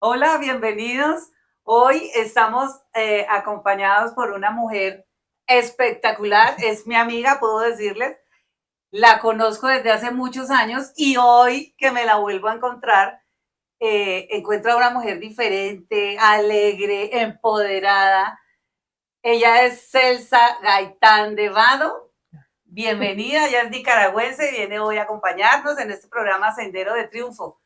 Hola, bienvenidos. Hoy estamos acompañados por una mujer espectacular. Es mi amiga, puedo decirles. La conozco desde hace muchos años y hoy que me la vuelvo a encontrar, encuentro a una mujer diferente, alegre, empoderada. Ella es Celsa Gaitán de Vado. Bienvenida, ella es nicaragüense y viene hoy a acompañarnos en este programa Sendero de Triunfo.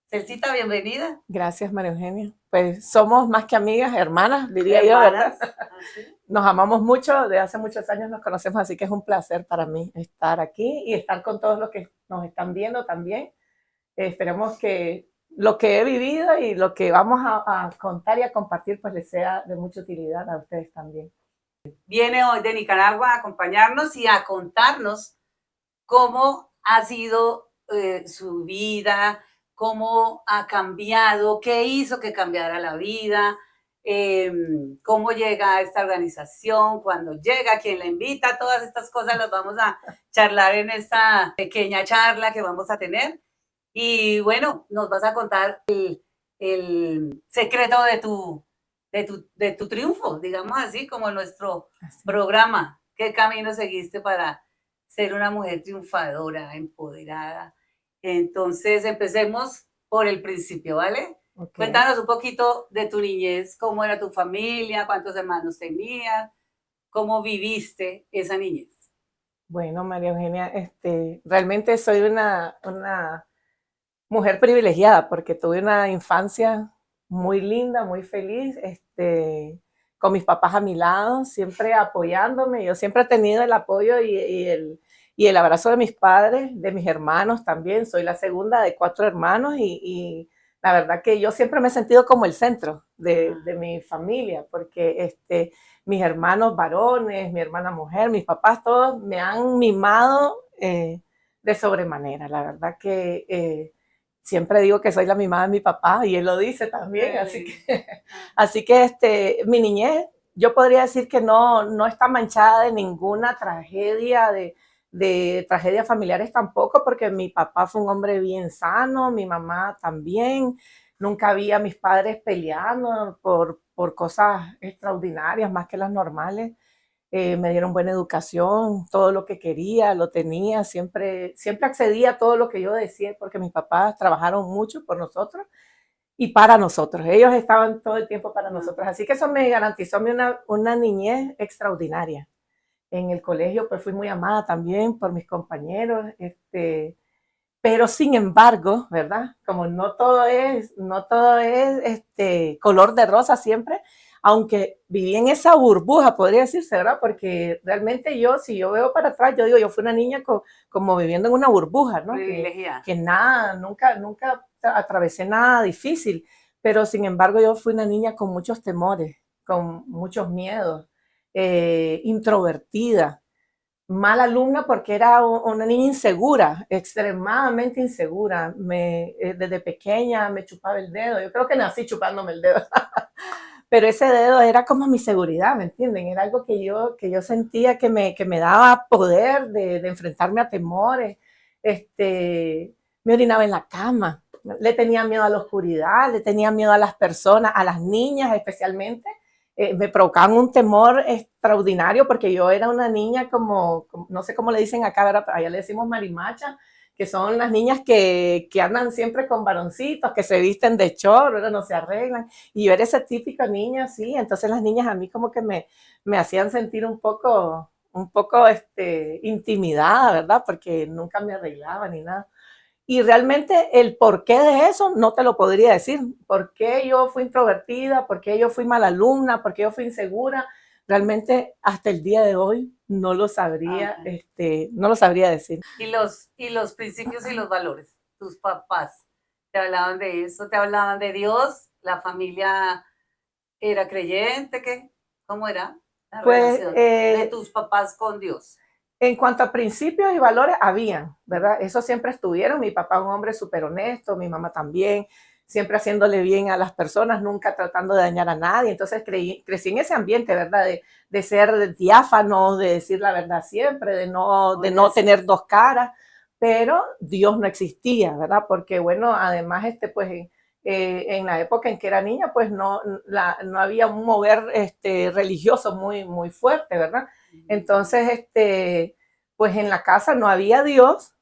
Celcita, bienvenida. Gracias, María Eugenia. Pues somos más que amigas, hermanas, diría yo, Hermanas. ¿verdad? ¿Así? Nos amamos mucho, de hace muchos años nos conocemos, así que es un placer para mí estar aquí y estar con todos los que nos están viendo también. Esperemos que lo que he vivido y lo que vamos a contar y a compartir pues les sea de mucha utilidad a ustedes también. Viene hoy de Nicaragua a acompañarnos y a contarnos cómo ha sido su vida, cómo ha cambiado, qué hizo que cambiara la vida, eh, cómo llega a esta organización, cuando llega, quién la invita, todas estas cosas las vamos a charlar en esta pequeña charla que vamos a tener. Y bueno, nos vas a contar el secreto de tu triunfo, digamos así, como nuestro Así. programa. ¿Qué camino seguiste para ser una mujer triunfadora, empoderada? Entonces, empecemos por el principio, ¿vale? Okay. Cuéntanos un poquito de tu niñez, cómo era tu familia, cuántos hermanos tenías, cómo viviste esa niñez. Bueno, María Eugenia, realmente soy una mujer privilegiada porque tuve una infancia muy linda, muy feliz, con mis papás a mi lado, siempre apoyándome. Yo siempre he tenido el apoyo y el abrazo de mis padres, de mis hermanos también. Soy la segunda de 4 hermanos y la verdad que yo siempre me he sentido como el centro de mi familia, porque mis hermanos varones, mi hermana mujer, mis papás, todos me han mimado de sobremanera. La verdad que siempre digo que soy la mimada de mi papá y él lo dice también, así que mi niñez, yo podría decir que no está manchada de ninguna tragedia, de tragedias familiares tampoco, porque mi papá fue un hombre bien sano, mi mamá también, nunca vi a mis padres peleando por cosas extraordinarias más que las normales. Me dieron buena educación, todo lo que quería lo tenía, siempre accedía a todo lo que yo decía, porque mis papás trabajaron mucho por nosotros y para nosotros. Ellos estaban todo el tiempo para nosotros. Así que eso me garantizó a mí una niñez extraordinaria. En el colegio pues fui muy amada también por mis compañeros, pero sin embargo, ¿verdad? Como no todo es color de rosa siempre, aunque viví en esa burbuja, podría decirse, ¿verdad? Porque realmente yo, si yo veo para atrás, yo digo, yo fui una niña como viviendo en una burbuja, ¿no? Privilegiada. Que nada, nunca atravesé nada difícil, pero sin embargo yo fui una niña con muchos temores, con muchos miedos, introvertida, mala alumna porque era una niña insegura, extremadamente insegura. Desde pequeña me chupaba el dedo. Yo creo que nací chupándome el dedo. Pero ese dedo era como mi seguridad, ¿me entienden? Era algo que yo sentía que me daba poder de enfrentarme a temores. Me orinaba en la cama. Le tenía miedo a la oscuridad, le tenía miedo a las personas, a las niñas especialmente. Me provocaban un temor extraordinario porque yo era una niña como no sé cómo le dicen acá, ¿verdad? Allá le decimos marimacha, que son las niñas que andan siempre con varoncitos, que se visten de chor, ¿verdad? No se arreglan. Y yo era esa típica niña, sí. Entonces las niñas a mí como que me hacían sentir un poco intimidada, ¿verdad? Porque nunca me arreglaba ni nada. Y realmente el porqué de eso no te lo podría decir. ¿Por qué yo fui introvertida? ¿Por qué yo fui mala alumna? ¿Por qué yo fui insegura? Realmente hasta el día de hoy no lo sabría, Okay. no lo sabría decir. Y los principios y los valores, tus papás, te hablaban de eso, te hablaban de Dios, la familia era creyente, ¿qué? ¿Cómo era la Pues relación de tus papás con Dios? en cuanto a principios y valores, habían, ¿verdad? Eso siempre estuvieron. Mi papá un hombre súper honesto, mi mamá también, siempre haciéndole bien a las personas, nunca tratando de dañar a nadie. Entonces crecí en ese ambiente, ¿verdad? De ser diáfano, de decir la verdad siempre, de no tener dos caras, pero Dios no existía, ¿verdad? Porque bueno, además, pues En la época en que era niña, pues no había un mover religioso muy fuerte, ¿verdad? Entonces, pues en la casa no había Dios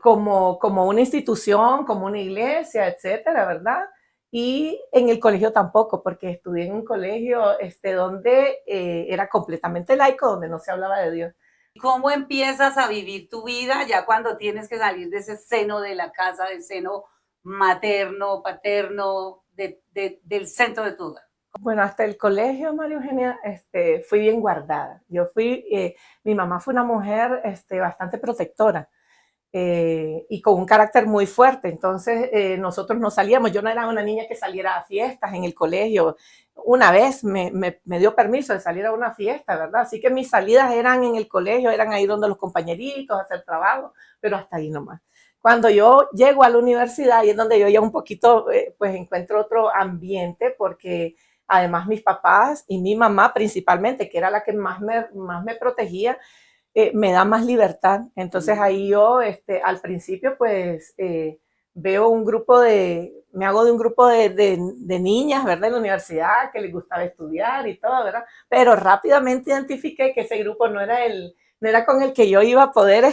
como una institución, como una iglesia, etcétera, ¿verdad? Y en el colegio tampoco, porque estudié en un colegio donde era completamente laico, donde no se hablaba de Dios. ¿Cómo empiezas a vivir tu vida ya cuando tienes que salir de ese seno de la casa, del seno materno, paterno, del centro de tu hogar? Bueno, hasta el colegio, María Eugenia, fui bien guardada. Mi mamá fue una mujer bastante protectora. Y con un carácter muy fuerte. Entonces, nosotros no salíamos. Yo no era una niña que saliera a fiestas en el colegio. Una vez me dio permiso de salir a una fiesta, ¿verdad? Así que mis salidas eran en el colegio, eran ahí donde los compañeritos, hacer trabajo, pero hasta ahí nomás. Cuando yo llego a la universidad, y es donde yo ya un poquito, pues encuentro otro ambiente, porque además mis papás y mi mamá principalmente, que era la que más me protegía, me da más libertad. Entonces ahí yo al principio pues veo me hago de un grupo de niñas, ¿verdad? En la universidad que les gustaba estudiar y todo, ¿verdad? Pero rápidamente identifiqué que ese grupo no era con el que yo iba a poder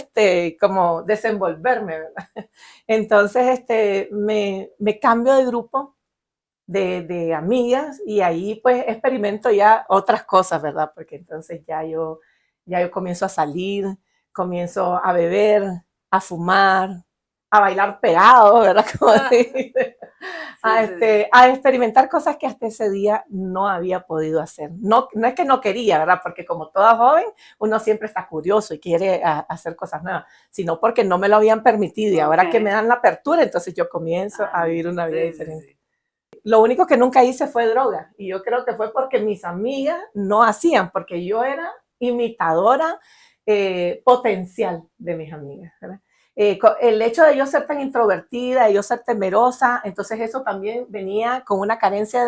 como desenvolverme, ¿verdad? Entonces me cambio de grupo de amigas y ahí pues experimento ya otras cosas, ¿verdad? Porque entonces ya yo comienzo a salir, comienzo a beber, a fumar, a bailar pegado, ¿verdad? Como dice, a experimentar cosas que hasta ese día no había podido hacer. No es que no quería, ¿verdad? Porque como toda joven, uno siempre está curioso y quiere hacer cosas nuevas, sino porque no me lo habían permitido y ahora que me dan la apertura, entonces yo comienzo a vivir una vida diferente. Lo único que nunca hice fue droga y yo creo que fue porque mis amigas no hacían, porque yo era imitadora potencial de mis amigas, ¿verdad? El hecho de yo ser tan introvertida, de yo ser temerosa, entonces eso también venía con una carencia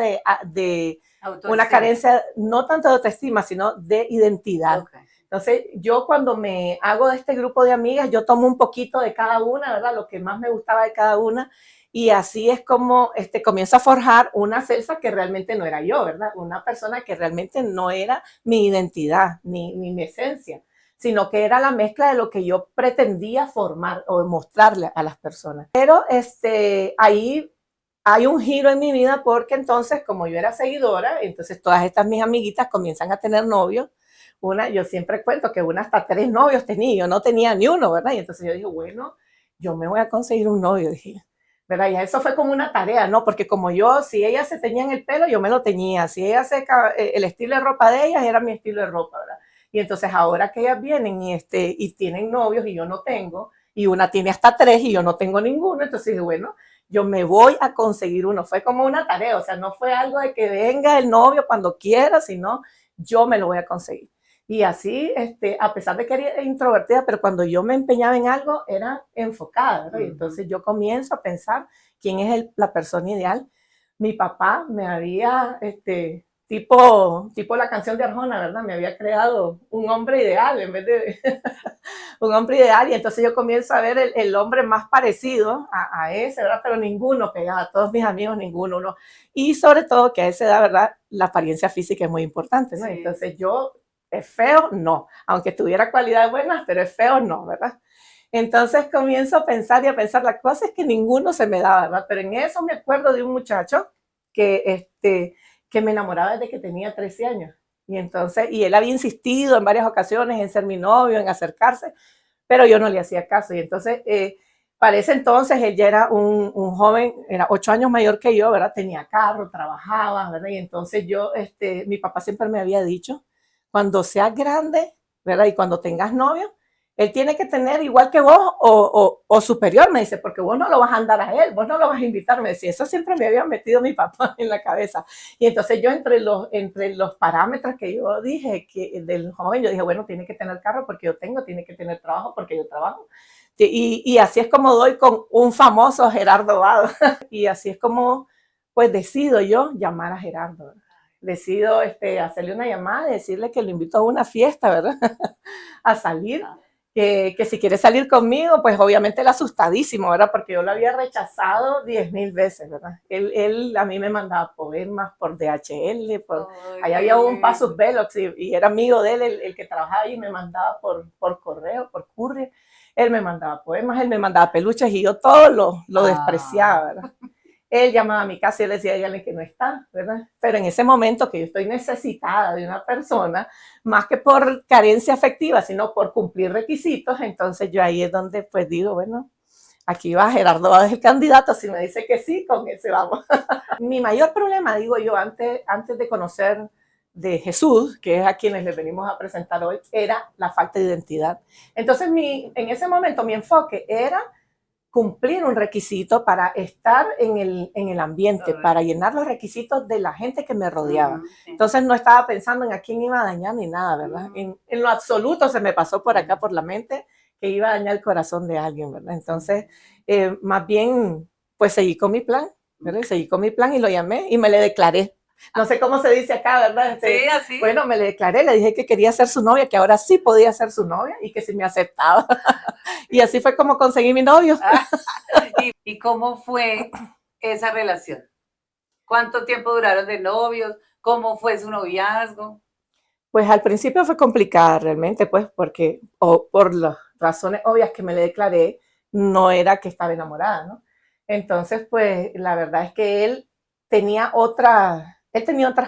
una carencia no tanto de autoestima, sino de identidad. Okay. Entonces yo cuando me hago de este grupo de amigas, yo tomo un poquito de cada una, ¿verdad? Lo que más me gustaba de cada una, y así es como comienzo a forjar una Celsa que realmente no era yo, ¿verdad? Una persona que realmente no era mi identidad, ni mi esencia, sino que era la mezcla de lo que yo pretendía formar o mostrarle a las personas. Pero ahí hay un giro en mi vida porque entonces, como yo era seguidora, entonces todas estas mis amiguitas comienzan a tener novios. Yo siempre cuento que una hasta 3 novios tenía, yo no tenía ni uno, ¿verdad? Y entonces yo dije, bueno, yo me voy a conseguir un novio, dije, ¿verdad? Y eso fue como una tarea, ¿no? Porque como yo, si ellas se teñían el pelo, yo me lo teñía. Si ellas el estilo de ropa de ellas era mi estilo de ropa, ¿verdad? Y entonces ahora que ellas vienen y tienen novios y yo no tengo, y una tiene hasta 3 y yo no tengo ninguno, entonces bueno, yo me voy a conseguir uno. Fue como una tarea, o sea, no fue algo de que venga el novio cuando quiera, sino yo me lo voy a conseguir. Y así, a pesar de que era introvertida, pero cuando yo me empeñaba en algo, era enfocada, ¿verdad? Y entonces yo comienzo a pensar quién es la persona ideal. Mi papá me había, tipo la canción de Arjona, ¿verdad? Me había creado un hombre ideal en vez de un hombre ideal. Y entonces yo comienzo a ver el hombre más parecido a ese, ¿verdad? Pero ninguno pegaba, todos mis amigos, ninguno. ¿No? Y sobre todo que a esa edad, ¿verdad? La apariencia física es muy importante, ¿no? Sí. Entonces yo... ¿Es feo? No. Aunque tuviera cualidades buenas, pero es feo, no, ¿verdad? Entonces comienzo a pensar y a pensar, la cosa es que ninguno se me daba, ¿verdad? Pero en eso me acuerdo de un muchacho que me enamoraba desde que tenía 13 años. Y él había insistido en varias ocasiones en ser mi novio, en acercarse, pero yo no le hacía caso. Y entonces, para ese entonces, él ya era un joven, era 8 años mayor que yo, ¿verdad? Tenía carro, trabajaba, ¿verdad? Y entonces mi papá siempre me había dicho, cuando seas grande, ¿verdad? Y cuando tengas novio, él tiene que tener igual que vos o superior, me dice, porque vos no lo vas a andar a él, vos no lo vas a invitar, me decía, eso siempre me había metido mi papá en la cabeza. Y entonces yo entre los parámetros que yo dije, que del joven, yo dije, bueno, tiene que tener carro porque yo tengo, tiene que tener trabajo porque yo trabajo. Y así es como doy con un famoso Gerardo Vado. Y así es como, pues decido yo llamar a Gerardo, ¿verdad? Decido hacerle una llamada y decirle que lo invito a una fiesta, ¿verdad? A salir. que si quiere salir conmigo, pues obviamente él asustadísimo, ¿verdad? Porque yo lo había rechazado 10.000 veces, ¿verdad? Él a mí me mandaba poemas por DHL, Ay, ahí qué había un lindo. Pasus Velox y era amigo de él, el que trabajaba ahí, y me mandaba por correo, por courier. Él me mandaba poemas, él me mandaba peluches y yo todo lo Ah, despreciaba, ¿verdad? Él llamaba a mi casa y él decía, dígale que no está, ¿verdad? Pero en ese momento que yo estoy necesitada de una persona, más que por carencia afectiva, sino por cumplir requisitos, entonces yo ahí es donde pues digo, bueno, aquí va Gerardo, va a ser el candidato, si me dice que sí, con ese vamos. Mi mayor problema, digo yo, antes de conocer de Jesús, que es a quienes les venimos a presentar hoy, era la falta de identidad. Entonces, en ese momento mi enfoque era cumplir un requisito para estar en el ambiente, para correcto. llenar los requisitos de la gente que me rodeaba. Ujú, sí. Entonces no estaba pensando en a quién iba a dañar ni nada, ¿verdad? Ujú, En lo absoluto se me pasó por acá, ujú, por la mente, que iba a dañar el corazón de alguien, ¿verdad? ujú, Entonces, más bien, pues seguí con mi plan, ¿verdad? ok. Seguí con mi plan y lo llamé y me le declaré. No sé cómo se dice acá, ¿verdad? Sí, así. Bueno, me le declaré, le dije que quería ser su novia, que ahora sí podía ser su novia y que si me aceptaba. Y así fue como conseguí mi novio. Ah, ¿y cómo fue esa relación? ¿Cuánto tiempo duraron de novios? ¿Cómo fue su noviazgo? Pues al principio fue complicada realmente, pues porque por las razones obvias que me le declaré, no era que estaba enamorada, ¿no? Entonces, pues la verdad es que él tenía otras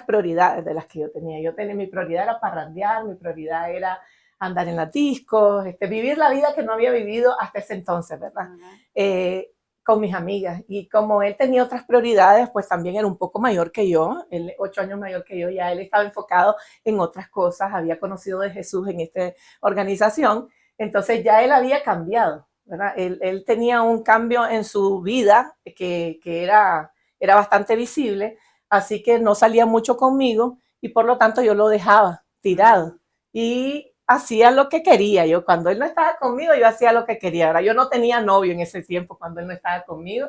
prioridades de las que yo tenía. Mi prioridad era parrandear, mi prioridad era andar en las discos, vivir la vida que no había vivido hasta ese entonces, ¿verdad? Ajá. Con mis amigas. Y como él tenía otras prioridades, pues también era un poco mayor que yo, él 8 años mayor que yo, ya él estaba enfocado en otras cosas, había conocido de Jesús en esta organización, entonces ya él había cambiado, ¿verdad? Él tenía un cambio en su vida que era bastante visible, así que no salía mucho conmigo y por lo tanto yo lo dejaba tirado. Mm. Y hacía lo que quería. Yo cuando él no estaba conmigo, yo hacía lo que quería. Ahora, yo no tenía novio en ese tiempo cuando él no estaba conmigo.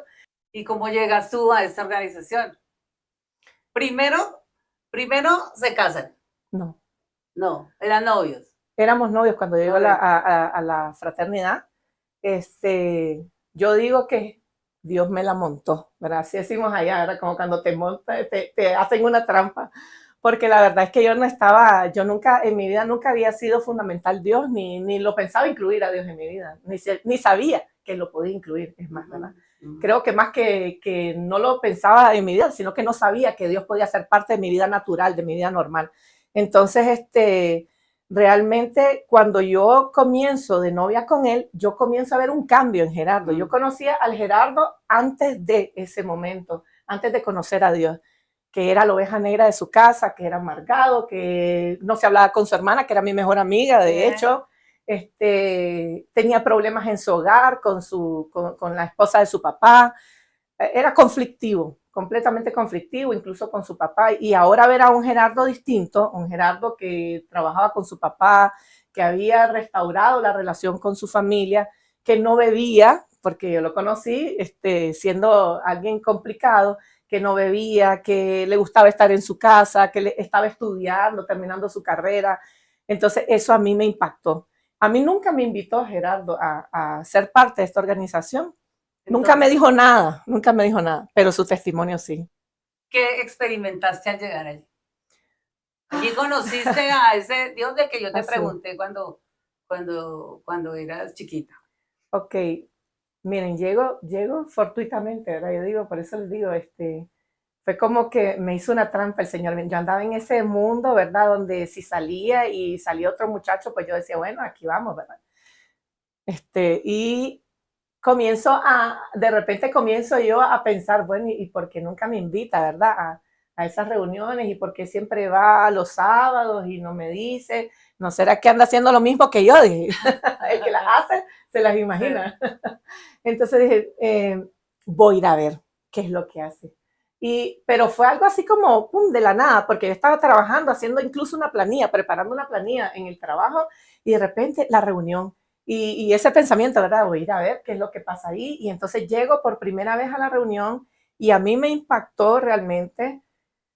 ¿Y cómo llegas tú a esta organización? Primero, primero se casan. No, No, eran novios. éramos novios cuando llegó a la, Novios. a la fraternidad. Yo digo que Dios me la montó, ¿verdad? Así decimos allá, ¿verdad? Como cuando te montan, te hacen una trampa. Porque la verdad es que yo nunca, en mi vida nunca había sido fundamental Dios, ni lo pensaba incluir a Dios en mi vida, ni sabía que lo podía incluir, es más, Ujú, ¿verdad? ujú. Creo que más que no lo pensaba en mi vida, sino que no sabía que Dios podía ser parte de mi vida natural, de mi vida normal. Entonces, realmente cuando yo comienzo de novia con él, yo comienzo a ver un cambio en Gerardo. Yo Mm. conocía al Gerardo antes de ese momento, antes de conocer a Dios, que era la oveja negra de su casa, que era amargado, que no se hablaba con su hermana, que era mi mejor amiga, Sí. de hecho. Tenía problemas en su hogar con la esposa de su papá, era conflictivo, completamente conflictivo, incluso con su papá. Y ahora ver a un Gerardo distinto, un Gerardo que trabajaba con su papá, que había restaurado la relación con su familia, que no bebía, porque yo lo conocí siendo alguien complicado, que no bebía, que le gustaba estar en su casa, que estaba estudiando, terminando su carrera. Entonces eso a mí me impactó. A mí nunca me invitó Gerardo a ser parte de esta organización. Nunca me Entonces, dijo nada, nunca me dijo nada, pero su testimonio sí. ¿qué experimentaste al llegar allí? Allí conociste a ese Dios del que yo te Así. pregunté cuando eras chiquita. Ok, miren, llego fortuitamente, ¿verdad? Yo digo, por eso les digo, fue como que me hizo una trampa el Señor. Yo andaba en ese mundo, ¿verdad? Donde si salía y salía otro muchacho, pues yo decía, bueno, aquí vamos, ¿verdad? Y de repente comienzo yo a pensar, bueno, ¿y por qué nunca me invita, verdad? A esas reuniones y por qué siempre va a los sábados y no me dice, ¿no será que anda haciendo lo mismo que yo? Dije, el que las hace se las Sí. imagina. Entonces dije, voy a ir a ver qué es lo que hace. Pero fue algo así como pum, de la nada, porque yo estaba trabajando, haciendo incluso una planilla, preparando una planilla en el trabajo y de repente la reunión. Y ese pensamiento, ¿verdad? Voy a ir a ver qué es lo que pasa ahí. Y entonces llego por primera vez a la reunión y a mí me impactó realmente,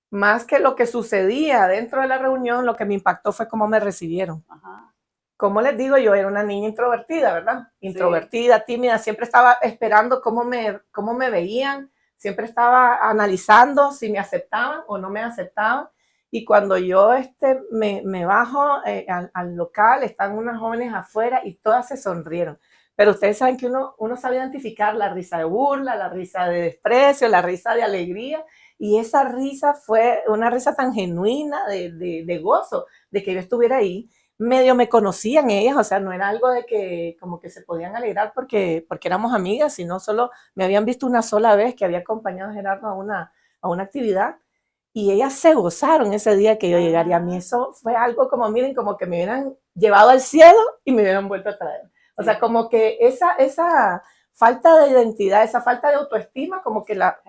más que lo que sucedía dentro de la reunión, lo que me impactó fue cómo me recibieron. Ajá. como les digo, yo era una niña introvertida, ¿verdad? Sí. Introvertida, tímida, siempre estaba esperando cómo me veían, siempre estaba analizando si me aceptaban o no me aceptaban. Y cuando yo me bajo al local, están unas jóvenes afuera y todas se sonrieron. Pero ustedes saben que uno sabe identificar la risa de burla, la risa de desprecio, la risa de alegría. Y esa risa fue una risa tan genuina de gozo, de que yo estuviera ahí. Medio me conocían ellas, o sea, no era algo de que como que se podían alegrar porque éramos amigas, sino solo me habían visto una sola vez que había acompañado a Gerardo a una actividad y ellas se gozaron ese día que yo llegaría. A mí eso fue algo como, miren, como que me hubieran llevado al cielo y me hubieran vuelto a traer. O sea, como que esa falta de identidad, esa falta de autoestima, como que la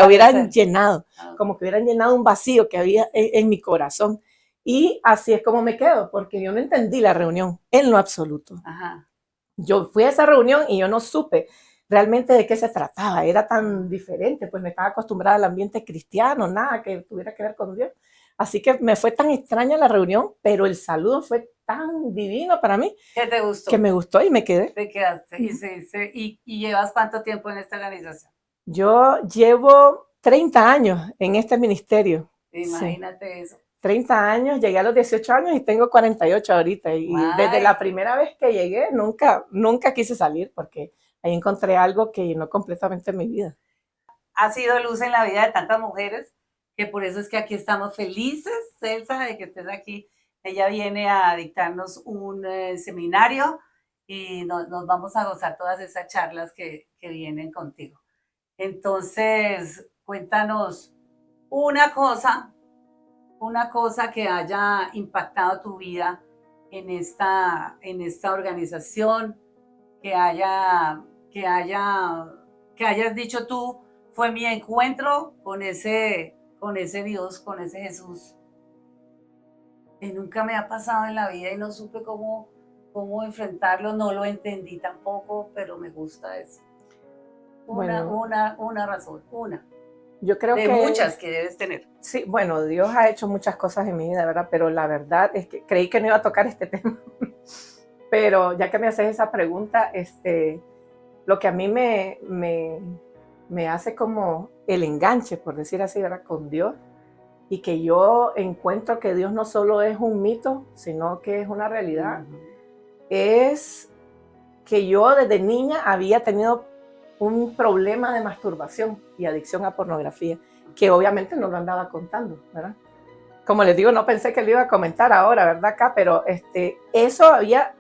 hubieran llenado, como que hubieran llenado un vacío que había en mi corazón. Y así es como me quedo, porque yo no entendí la reunión en lo absoluto. Ajá. Yo fui a esa reunión y yo no supe realmente de qué se trataba, era tan diferente, pues me estaba acostumbrada al ambiente cristiano, nada que tuviera que ver con Dios. Así que me fue tan extraña la reunión, pero el saludo fue tan divino para mí. ¿Qué te gustó? Que me gustó y me quedé. Te quedaste. ¿Y llevas cuánto tiempo en esta organización? Yo llevo 30 años en este ministerio. Imagínate sí. eso. 30 años, llegué a los 18 años y tengo 48 ahorita. Y desde la primera vez que llegué, nunca quise salir porque ahí encontré algo que llenó completamente mi vida. Ha sido luz en la vida de tantas mujeres, que por eso es que aquí estamos felices, Celsa, de que estés aquí. Ella viene a dictarnos un seminario y nos vamos a gozar todas esas charlas que vienen contigo. Entonces, cuéntanos una cosa que haya impactado tu vida en esta organización, que hayas dicho tú, fue mi encuentro con ese Dios, con ese Jesús, que nunca me ha pasado en la vida y no supe cómo enfrentarlo, no lo entendí tampoco, pero me gusta eso. Una razón, una. Yo creo de muchas que debes tener. Sí, bueno, Dios ha hecho muchas cosas en mi vida, ¿verdad? Pero la verdad es que creí que no iba a tocar este tema. Pero ya que me haces esa pregunta, lo que a mí me hace como el enganche, por decir así, ¿verdad? Con Dios, y que yo encuentro que Dios no solo es un mito, sino que es una realidad, es que yo desde niña había tenido un problema de masturbación y adicción a pornografía, que obviamente no lo andaba contando, ¿verdad? Como les digo, no pensé que lo iba a comentar ahora, ¿verdad? Acá, pero eso había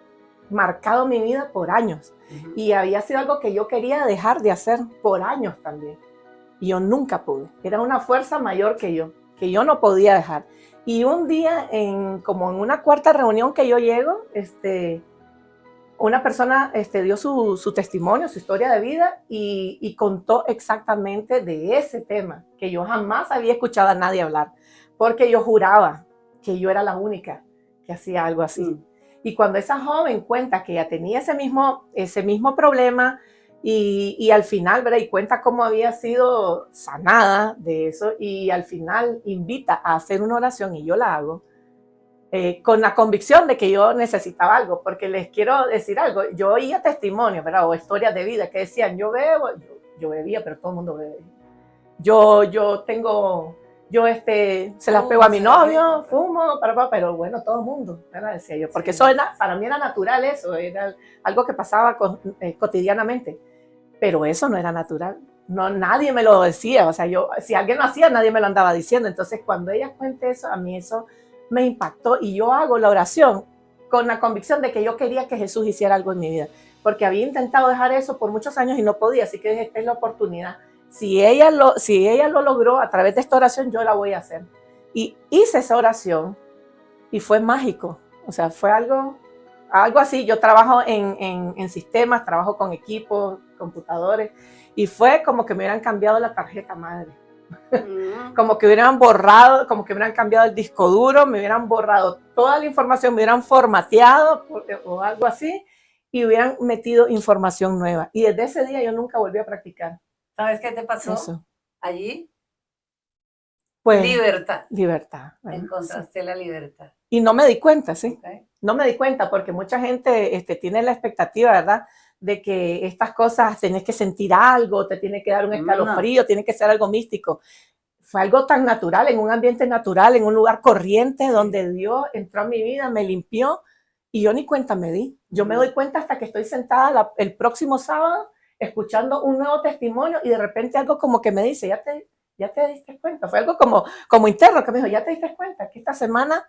marcado mi vida por años y había sido algo que yo quería dejar de hacer por años también. Y yo nunca pude. Era una fuerza mayor que yo no podía dejar. Y un día, como en una cuarta reunión que yo llego, una persona dio su testimonio, su historia de vida y contó exactamente de ese tema que yo jamás había escuchado a nadie hablar, porque yo juraba que yo era la única que hacía algo así. Y cuando esa joven cuenta que ya tenía ese mismo problema y al final, ¿verdad? Y cuenta cómo había sido sanada de eso y al final invita a hacer una oración y yo la hago, con la convicción de que yo necesitaba algo, porque les quiero decir algo, yo oía testimonios, ¿verdad? O historias de vida que decían, yo bebo, yo bebía, pero todo el mundo bebe. Se las pego a mi novio, fumo, pero bueno, todo el mundo, ¿verdad? Decía yo, porque eso para mí era natural, eso era algo que pasaba cotidianamente, pero eso no era natural. No, nadie me lo decía, o sea, si alguien lo hacía, nadie me lo andaba diciendo. Entonces, cuando ella cuente eso, a mí eso me impactó y yo hago la oración con la convicción de que yo quería que Jesús hiciera algo en mi vida, porque había intentado dejar eso por muchos años y no podía, así que esta es la oportunidad. Si ella lo logró a través de esta oración, yo la voy a hacer. Y hice esa oración y fue mágico, o sea, fue algo así. Yo trabajo en sistemas, trabajo con equipos, computadores, y fue como que me hubieran cambiado la tarjeta madre. Como que hubieran borrado, como que hubieran cambiado el disco duro, me hubieran borrado toda la información, me hubieran formateado o algo así y hubieran metido información nueva. Y desde ese día yo nunca volví a practicar. ¿Sabes qué te pasó? Eso. Allí. Pues, libertad. Libertad. Encontraste la libertad. Y no me di cuenta, ¿sí? Okay. No me di cuenta porque mucha gente tiene la expectativa, ¿verdad? De que estas cosas tenés que sentir algo, te tiene que dar un escalofrío, tiene que ser algo místico. Fue algo tan natural, en un ambiente natural, en un lugar corriente, donde Dios entró a mi vida, me limpió y yo ni cuenta me di. Yo me doy cuenta hasta que estoy sentada el próximo sábado escuchando un nuevo testimonio y de repente algo como que me dice, ya te diste cuenta. Fue algo como interno que me dijo, ya te diste cuenta que esta semana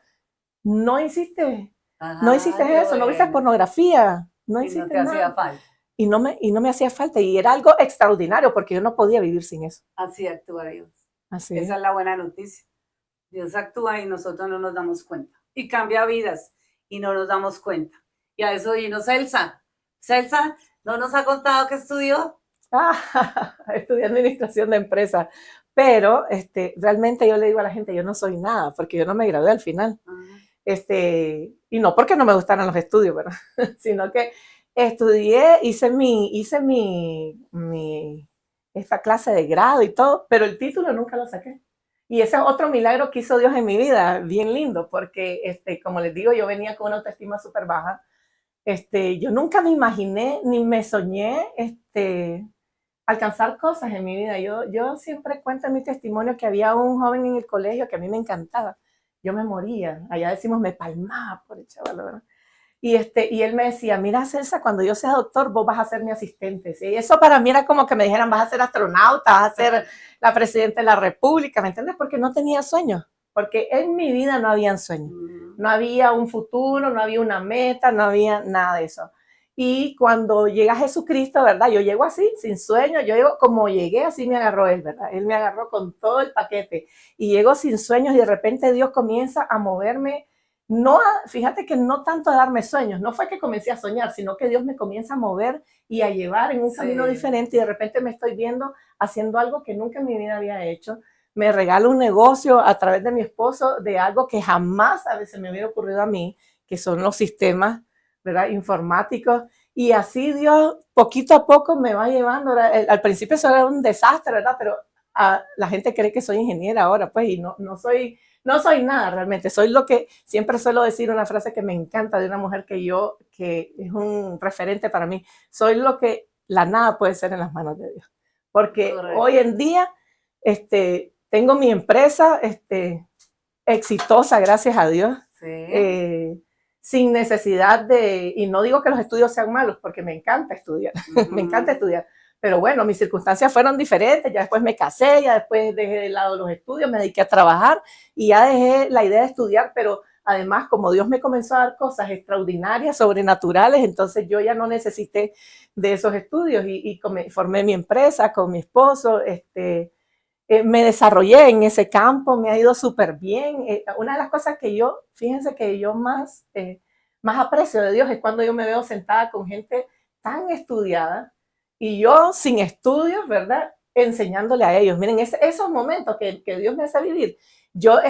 no hiciste, no hiciste eso, bueno. no viste pornografía, no y hiciste no te nada. hacía falta. Y no me hacía falta y era algo extraordinario porque yo no podía vivir sin eso. Así actúa Dios. Así Esa es la buena noticia. Dios actúa y nosotros no nos damos cuenta. Y cambia vidas y no nos damos cuenta. Y a eso vino Celsa. Celsa, ¿no nos ha contado que estudió? Estudié administración de empresas, pero realmente yo le digo a la gente, yo no soy nada, porque yo no me gradué al final. Y no porque no me gustaran los estudios, ¿verdad? Sino que estudié, hice esta clase de grado y todo, pero el título nunca lo saqué. Y ese es otro milagro que hizo Dios en mi vida, bien lindo, porque como les digo, yo venía con una autoestima súper baja. Yo nunca me imaginé ni me soñé alcanzar cosas en mi vida. Yo siempre cuento en mi testimonio que había un joven en el colegio que a mí me encantaba. Yo me moría, allá decimos me palmaba por el chaval, ¿verdad? Y él me decía, mira Celsa, cuando yo sea doctor, vos vas a ser mi asistente. ¿Sí? Y eso para mí era como que me dijeran, vas a ser astronauta, vas a ser la presidenta de la república, ¿me entiendes? Porque no tenía sueños, porque en mi vida no habían sueños. No había un futuro, no había una meta, no había nada de eso. Y cuando llega Jesucristo, ¿verdad? Yo llego así, sin sueño, yo llego como llegué, así me agarró él, ¿verdad? Él me agarró con todo el paquete y llego sin sueños y de repente Dios comienza a moverme. No, fíjate que no tanto a darme sueños, no fue que comencé a soñar, sino que Dios me comienza a mover y a llevar en un camino diferente y de repente me estoy viendo haciendo algo que nunca en mi vida había hecho. Me regala un negocio a través de mi esposo de algo que jamás a veces me hubiera ocurrido a mí, que son los sistemas, ¿verdad? Informáticos. Y así Dios poquito a poco me va llevando. Al principio eso era un desastre, ¿verdad? Pero la gente cree que soy ingeniera ahora, pues, y no soy nada realmente. Soy lo que siempre suelo decir, una frase que me encanta de una mujer que es un referente para mí. Soy lo que la nada puede ser en las manos de Dios. Porque hoy en día, tengo mi empresa, exitosa, gracias a Dios. Sin necesidad y no digo que los estudios sean malos, porque me encanta estudiar, me encanta estudiar, pero bueno, mis circunstancias fueron diferentes, ya después me casé, ya después dejé de lado los estudios, me dediqué a trabajar y ya dejé la idea de estudiar, pero además como Dios me comenzó a dar cosas extraordinarias, sobrenaturales, entonces yo ya no necesité de esos estudios y formé mi empresa con mi esposo, me desarrollé en ese campo, me ha ido súper bien. Una de las cosas que fíjense que yo más aprecio de Dios es cuando yo me veo sentada con gente tan estudiada y yo sin estudios, ¿verdad? Enseñándole a ellos. Miren, esos momentos que Dios me hace vivir, yo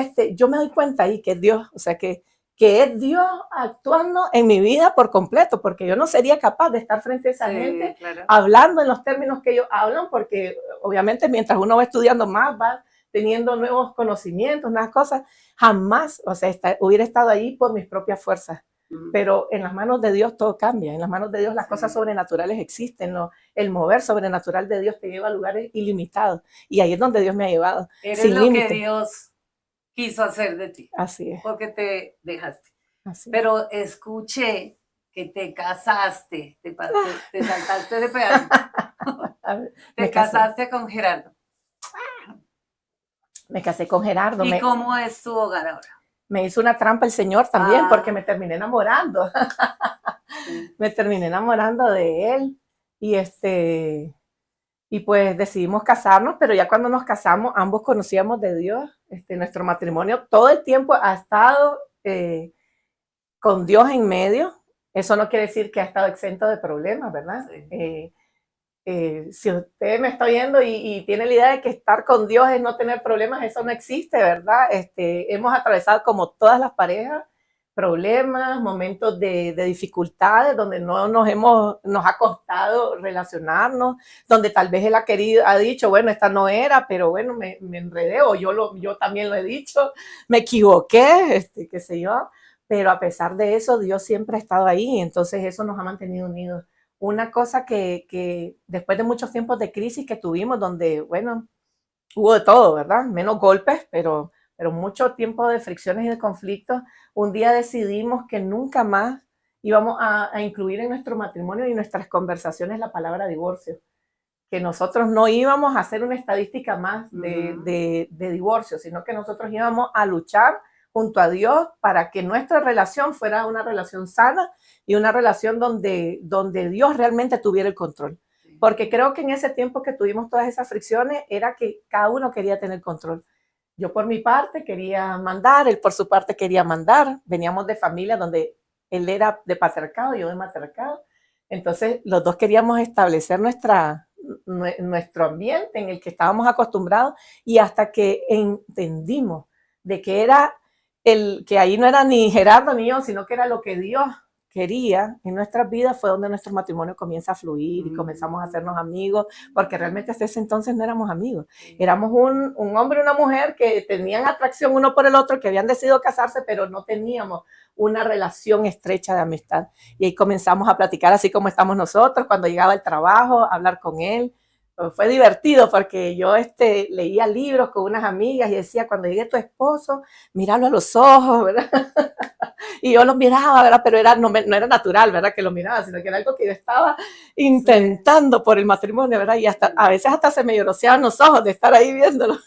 me doy cuenta ahí que Dios, o sea, que es Dios actuando en mi vida por completo, porque yo no sería capaz de estar frente a esa gente hablando en los términos que ellos hablan, porque obviamente mientras uno va estudiando más, va teniendo nuevos conocimientos, nuevas cosas, jamás, o sea, hubiera estado ahí por mis propias fuerzas. Pero en las manos de Dios todo cambia, en las manos de Dios las cosas sobrenaturales existen, ¿no? El mover sobrenatural de Dios te lleva a lugares ilimitados y ahí es donde Dios me ha llevado. Eres sin lo límite. Que Dios quiso hacer de ti. Así es. Porque te dejaste. Así es. Pero escuché que te casaste, te saltaste de pedazo. Te casaste con Gerardo. Me casé con Gerardo. ¿Y cómo es tu hogar ahora? Me hizo una trampa el Señor también porque me terminé enamorando. Me terminé enamorando de él y pues decidimos casarnos, pero ya cuando nos casamos ambos conocíamos de Dios. Nuestro matrimonio todo el tiempo ha estado con Dios en medio. Eso no quiere decir que ha estado exento de problemas, ¿verdad? Sí. Si usted me está oyendo y tiene la idea de que estar con Dios es no tener problemas, eso no existe, ¿verdad? Hemos atravesado como todas las parejas problemas, momentos de dificultades, donde no nos ha costado relacionarnos, donde tal vez él ha dicho, bueno, esta no era, pero bueno, me enredé, o yo también lo he dicho, me equivoqué, qué sé yo, pero a pesar de eso, Dios siempre ha estado ahí, entonces eso nos ha mantenido unidos. Una cosa que después de muchos tiempos de crisis que tuvimos, donde, bueno, hubo de todo, ¿verdad? Menos golpes, pero mucho tiempo de fricciones y de conflictos. Un día decidimos que nunca más íbamos a incluir en nuestro matrimonio y nuestras conversaciones la palabra divorcio, que nosotros no íbamos a hacer una estadística más de divorcio, sino que nosotros íbamos a luchar junto a Dios para que nuestra relación fuera una relación sana y una relación donde Dios realmente tuviera el control. Porque creo que en ese tiempo que tuvimos todas esas fricciones era que cada uno quería tener control. Yo por mi parte quería mandar, él por su parte quería mandar. Veníamos de familia donde él era de patriarcado, yo de matriarcado. Entonces los dos queríamos establecer nuestro ambiente en el que estábamos acostumbrados, y hasta que entendimos de que que ahí no era ni Gerardo ni yo, sino que era lo que Dios quería en nuestras vidas, fue donde nuestro matrimonio comienza a fluir y comenzamos a hacernos amigos, porque realmente hasta ese entonces no éramos amigos. Éramos un hombre y una mujer que tenían atracción uno por el otro, que habían decidido casarse, pero no teníamos una relación estrecha de amistad. Y ahí comenzamos a platicar así como estamos nosotros, cuando llegaba el trabajo, a hablar con él. Fue divertido porque yo leía libros con unas amigas y decía, cuando llegue tu esposo, míralo a los ojos, ¿verdad? Y yo lo miraba, ¿verdad? Pero no era natural, ¿verdad? Que lo miraba, sino que era algo que yo estaba intentando por el matrimonio, ¿verdad? Y a veces hasta se me lloroseaban los ojos de estar ahí viéndolo,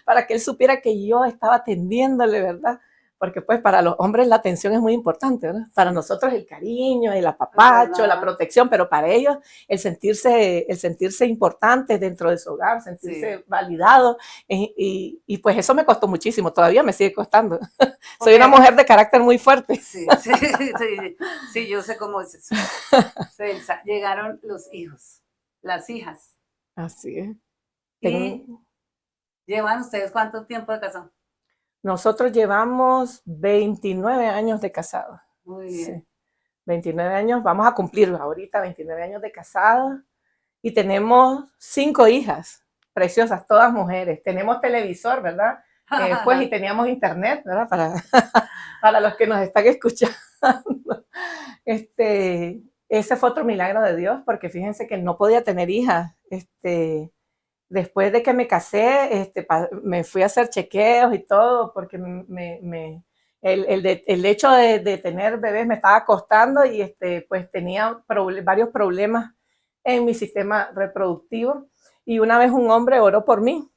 para que él supiera que yo estaba atendiéndole, ¿verdad? Porque pues para los hombres la atención es muy importante, ¿verdad? Para nosotros el cariño, el apapacho, la protección, pero para ellos el sentirse importante dentro de su hogar, sentirse validado, y pues eso me costó muchísimo, todavía me sigue costando. Soy una mujer de carácter muy fuerte. Sí, yo sé cómo es eso. Llegaron los hijos, las hijas. Así es. ¿Y llevan ustedes cuánto tiempo de casado? Nosotros llevamos 29 años de casados. Muy bien. Sí. 29 años, vamos a cumplir ahorita 29 años de casados, y tenemos 5 hijas preciosas, todas mujeres. Tenemos televisor, ¿verdad? Pues, y teníamos internet, ¿verdad? Para los que nos están escuchando. Ese fue otro milagro de Dios, porque fíjense que no podía tener hijas. Después de que me casé, me fui a hacer chequeos y todo, porque el hecho de tener bebés me estaba costando, y pues tenía varios problemas en mi sistema reproductivo. Y una vez un hombre oró por mí.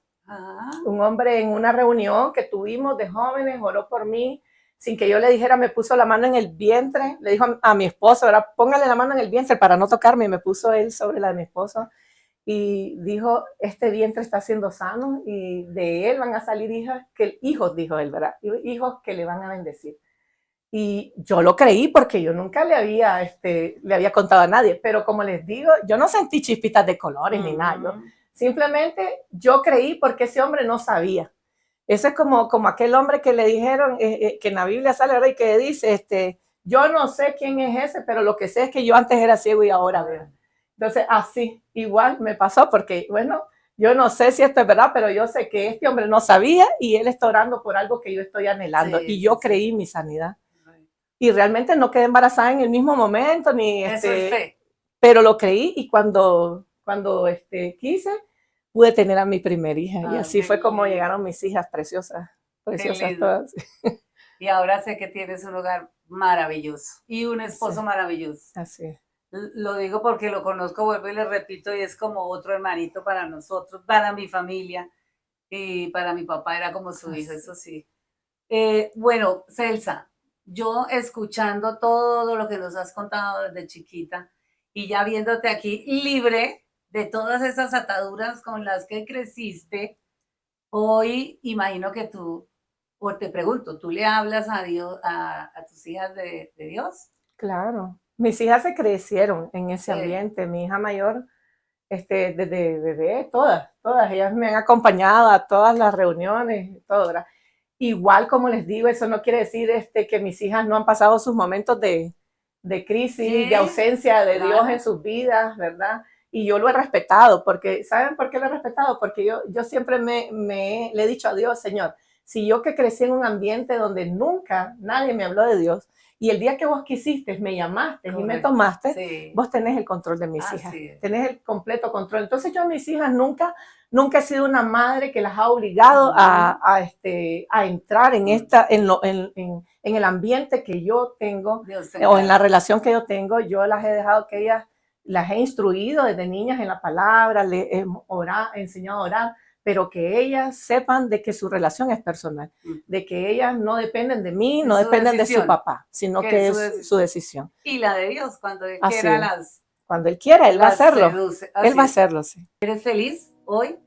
Un hombre en una reunión que tuvimos de jóvenes oró por mí, sin que yo le dijera, me puso la mano en el vientre, le dijo a mi esposo, ¿verdad? Póngale la mano en el vientre para no tocarme, y me puso él sobre la de mi esposo. Y dijo, este vientre está siendo sano, y de él van a salir hijos, dijo él, ¿verdad? Hijos que le van a bendecir. Y yo lo creí, porque yo nunca le había contado a nadie, pero como les digo, yo no sentí chispitas de colores ni nada. Simplemente yo creí, porque ese hombre no sabía. Eso es como aquel hombre que le dijeron, que en la Biblia sale, ¿verdad? Y que dice, yo no sé quién es ese, pero lo que sé es que yo antes era ciego y ahora veo. Entonces, así, igual me pasó, porque, bueno, yo no sé si esto es verdad, pero yo sé que este hombre no sabía, y él está orando por algo que yo estoy anhelando, y yo creí mi sanidad. Y realmente no quedé embarazada en el mismo momento, ni Eso es fe. Pero lo creí, y cuando quise, pude tener a mi primer hija, y así fue como llegaron mis hijas preciosas todas. Y ahora sé que tienes un hogar maravilloso y un esposo maravilloso. Así es. Lo digo porque lo conozco, vuelvo y le repito, y es como otro hermanito para nosotros, para mi familia, y para mi papá era como su hijo, eso sí. Bueno, Celsa, yo escuchando todo lo que nos has contado desde chiquita, y ya viéndote aquí libre de todas esas ataduras con las que creciste, hoy imagino que tú, o te pregunto, ¿tú le hablas a Dios, a tus hijas de Dios? Claro. Mis hijas se crecieron en ese ambiente. Mi hija mayor, desde bebé, todas ellas me han acompañado a todas las reuniones, todo, ¿verdad? Igual, como les digo, eso no quiere decir que mis hijas no han pasado sus momentos de crisis, Sí, de ausencia de Dios claro. en sus vidas, ¿verdad? Y yo lo he respetado, porque, ¿saben por qué lo he respetado? Porque yo siempre le he dicho a Dios, Señor, si yo que crecí en un ambiente donde nunca nadie me habló de Dios, y el día que vos quisiste, me llamaste y me Correcto. tomaste, Sí, vos tenés el control de mis hijas, así es. tenés el completo control. Entonces yo a mis hijas nunca he sido una madre que las ha obligado a entrar en el ambiente que yo tengo Dios te o en la gracias. relación que yo tengo. Yo las he dejado que ellas, las he instruido desde niñas en la palabra, les he enseñado a orar, pero que ellas sepan de que su relación es personal, de que ellas no dependen de mí, no Es su dependen de su decisión, papá, sino que es que su es su decisión. decisión. Y la de Dios, cuando Él Así quiera es. Cuando él quiera, él va a las hacerlo. seduce. Él Así va a es. hacerlo, sí. ¿Eres feliz hoy?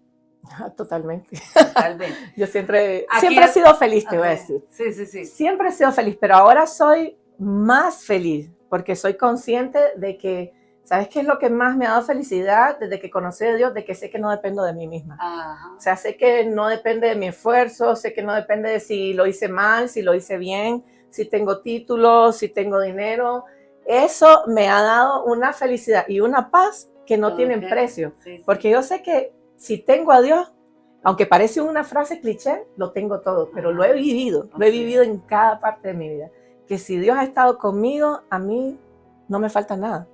Totalmente. Totalmente. Yo siempre Aquí, he sido feliz, te voy a okay. decir. Sí, sí, sí. Siempre he sido feliz, pero ahora soy más feliz porque soy consciente de que, ¿sabes qué es lo que más me ha dado felicidad desde que conocí a Dios? De que sé que no dependo de mí misma. Ajá. O sea, sé que no depende de mi esfuerzo, sé que no depende de si lo hice mal, si lo hice bien, si tengo títulos, si tengo dinero. Eso me ha dado una felicidad y una paz que no tienen Okay. precio. Sí, sí. Porque yo sé que si tengo a Dios, aunque parece una frase cliché, lo tengo todo, pero lo he vivido en cada parte de mi vida. Que si Dios ha estado conmigo, a mí no me falta nada.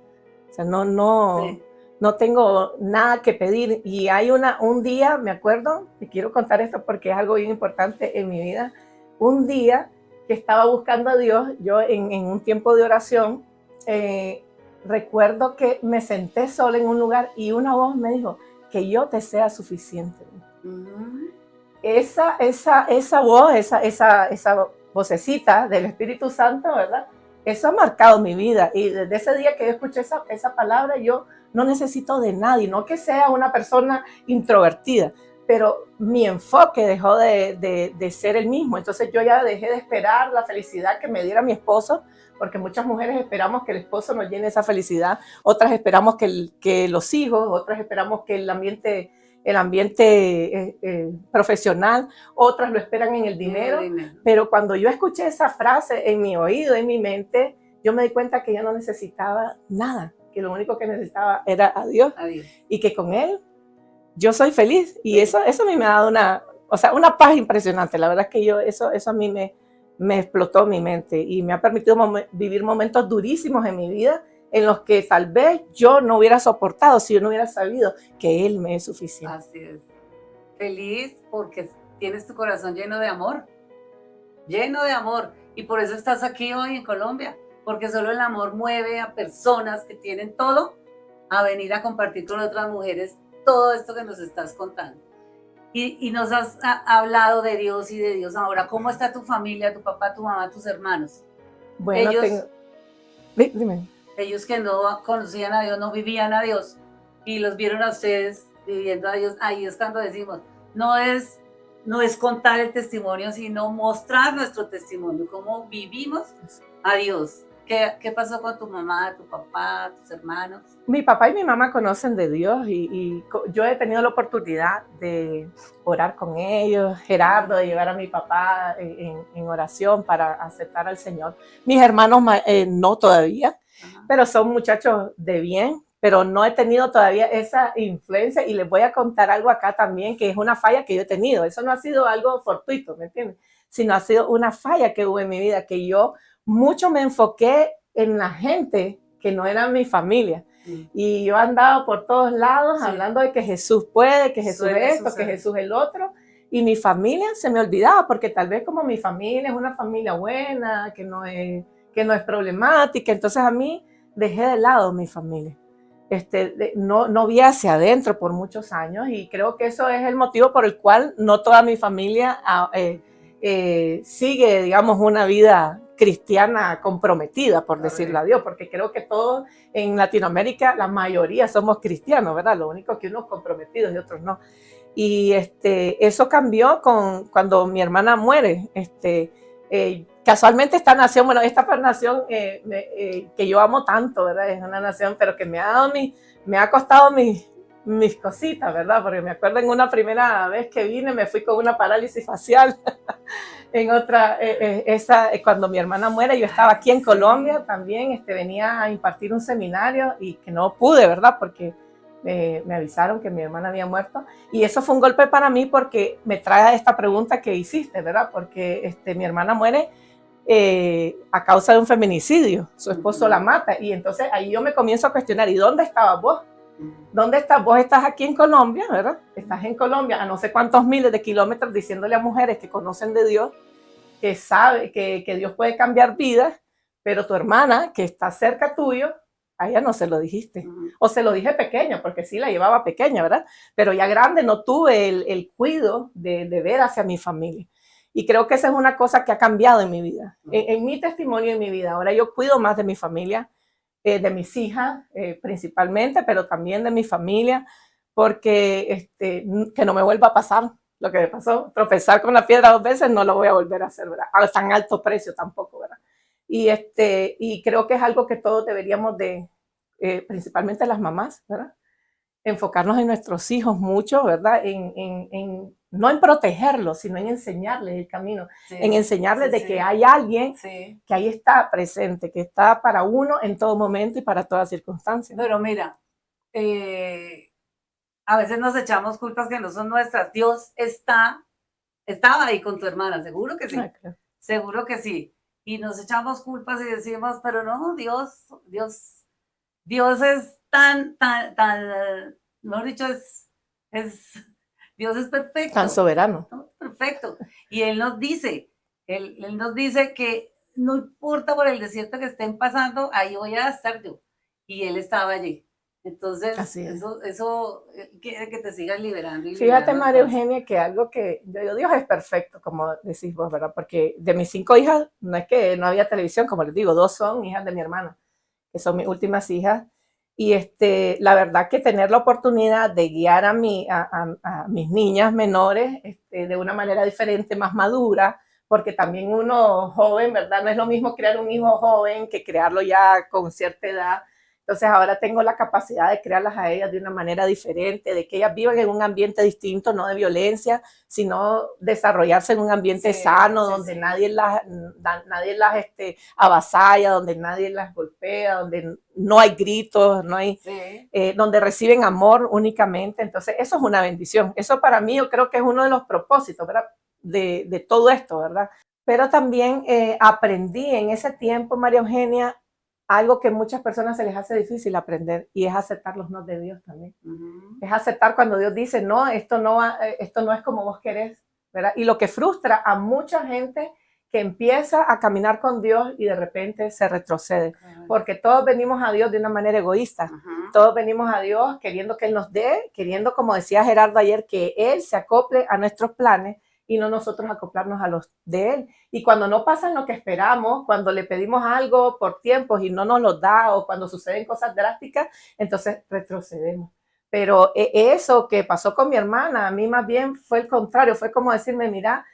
O sea, Sí. no tengo nada que pedir. Y hay un día, me acuerdo, te quiero contar esto porque es algo bien importante en mi vida, un día que estaba buscando a Dios, yo en un tiempo de oración, recuerdo que me senté sola en un lugar y una voz me dijo, que yo te sea suficiente. Esa voz, esa vocecita del Espíritu Santo, ¿verdad? Eso ha marcado mi vida y desde ese día que yo escuché esa palabra, yo no necesito de nadie, no que sea una persona introvertida, pero mi enfoque dejó de ser el mismo. Entonces yo ya dejé de esperar la felicidad que me diera mi esposo, porque muchas mujeres esperamos que el esposo nos llene esa felicidad, otras esperamos que los hijos, otras esperamos que el ambiente profesional, otras lo esperan en el dinero, pero cuando yo escuché esa frase en mi oído, en mi mente, yo me di cuenta que yo no necesitaba nada, que lo único que necesitaba era a Dios, y que con Él yo soy feliz, y eso a mí me ha dado una paz impresionante. La verdad es que eso a mí me explotó mi mente y me ha permitido vivir momentos durísimos en mi vida en los que tal vez yo no hubiera soportado si yo no hubiera sabido que Él me es suficiente. Así es. Feliz porque tienes tu corazón lleno de amor, lleno de amor. Y por eso estás aquí hoy en Colombia, porque solo el amor mueve a personas que tienen todo a venir a compartir con otras mujeres todo esto que nos estás contando. Y nos has hablado de Dios y de Dios ahora. ¿Cómo está tu familia, tu papá, tu mamá, tus hermanos? Bueno, dime. Ellos que no conocían a Dios, no vivían a Dios y los vieron a ustedes viviendo a Dios, ahí es cuando decimos, no es contar el testimonio, sino mostrar nuestro testimonio, cómo vivimos a Dios. ¿Qué pasó con tu mamá, tu papá, tus hermanos? Mi papá y mi mamá conocen de Dios y yo he tenido la oportunidad de orar con ellos, Gerardo, de llevar a mi papá en oración para aceptar al Señor. Mis hermanos no todavía, pero son muchachos de bien, pero no he tenido todavía esa influencia y les voy a contar algo acá también, que es una falla que yo he tenido. Eso no ha sido algo fortuito, ¿me entiendes? Sino ha sido una falla que hubo en mi vida, que yo mucho me enfoqué en la gente que no era mi familia. Y yo andaba por todos lados hablando de que Jesús puede, que Jesús es esto, que Jesús es el otro. Y mi familia se me olvidaba, porque tal vez como mi familia es una familia buena, que no es problemática, entonces a mí dejé de lado mi familia. No vi hacia adentro por muchos años y creo que eso es el motivo por el cual no toda mi familia sigue, digamos, una vida cristiana comprometida, por decirlo a Dios, porque creo que todos en Latinoamérica, la mayoría somos cristianos, ¿verdad? Lo único que unos comprometidos y otros no. Y eso cambió cuando mi hermana muere. Casualmente esta nación que yo amo tanto, ¿verdad? Es una nación, pero que me ha costado mis cositas, ¿verdad? Porque me acuerdo en una primera vez que vine, me fui con una parálisis facial Cuando mi hermana muere, yo estaba aquí en Colombia también, venía a impartir un seminario y que no pude, ¿verdad? Porque me avisaron que mi hermana había muerto. Y eso fue un golpe para mí porque me trae esta pregunta que hiciste, ¿verdad? Porque mi hermana muere a causa de un feminicidio. Su esposo la mata. Y entonces ahí yo me comienzo a cuestionar, ¿y dónde estabas vos? ¿Dónde estás? Vos estás aquí en Colombia, ¿verdad? Estás en Colombia a no sé cuántos miles de kilómetros diciéndole a mujeres que conocen de Dios, que sabe que Dios puede cambiar vidas, pero tu hermana, que está cerca tuyo, a ella no se lo dijiste. O se lo dije pequeña, porque sí la llevaba pequeña, ¿verdad? Pero ya grande no tuve el cuidado de ver hacia mi familia. Y creo que esa es una cosa que ha cambiado en mi vida, en mi testimonio, en mi vida. Ahora yo cuido más de mi familia, de mis hijas principalmente, pero también de mi familia, porque que no me vuelva a pasar lo que me pasó. Tropezar con la piedra 2 veces no lo voy a volver a hacer, ¿verdad? A tan alto precio tampoco, ¿verdad? Y creo que es algo que todos deberíamos de, principalmente las mamás, ¿verdad? Enfocarnos en nuestros hijos mucho, ¿verdad? No en protegerlos, sino en enseñarles el camino, en enseñarles de que hay alguien que ahí está presente, que está para uno en todo momento y para todas circunstancias. Pero mira, a veces nos echamos culpas que no son nuestras. Dios estaba ahí con tu hermana, seguro que sí. Claro. Seguro que sí. Y nos echamos culpas y decimos, pero no, Dios es tan, mejor dicho, Dios es perfecto. Tan soberano. ¿No? Perfecto. Y Él nos dice que no importa por el desierto que estén pasando, ahí voy a estar yo. Y Él estaba allí. Entonces, eso quiere que te sigas liberando. Fíjate, María Eugenia, que algo que Dios es perfecto, como decís vos, ¿verdad? Porque de mis 5 hijas, no es que no había televisión, como les digo, 2 son hijas de mi hermana, que son mis últimas hijas. Y la verdad que tener la oportunidad de guiar a mis niñas menores de una manera diferente, más madura, porque también uno joven, ¿verdad? No es lo mismo crear un hijo joven que crearlo ya con cierta edad. Entonces ahora tengo la capacidad de crearlas a ellas de una manera diferente, de que ellas vivan en un ambiente distinto, no de violencia, sino desarrollarse en un ambiente sano, donde nadie las avasalla, donde nadie las golpea, donde no hay gritos, no hay, donde reciben amor únicamente. Entonces eso es una bendición. Eso para mí yo creo que es uno de los propósitos, ¿verdad? De todo esto, ¿verdad? Pero también aprendí en ese tiempo, María Eugenia, algo que a muchas personas se les hace difícil aprender, y es aceptar los no de Dios también. Es aceptar cuando Dios dice, no, esto no es como vos querés, ¿verdad? Y lo que frustra a mucha gente que empieza a caminar con Dios y de repente se retrocede, porque todos venimos a Dios de una manera egoísta. Todos venimos a Dios queriendo que Él nos dé, queriendo, como decía Gerardo ayer, que Él se acople a nuestros planes y no nosotros acoplarnos a los de Él. Y cuando no pasan lo que esperamos, cuando le pedimos algo por tiempos y no nos lo da, o cuando suceden cosas drásticas, entonces retrocedemos. Pero eso que pasó con mi hermana, a mí más bien fue el contrario, fue como decirme, mira,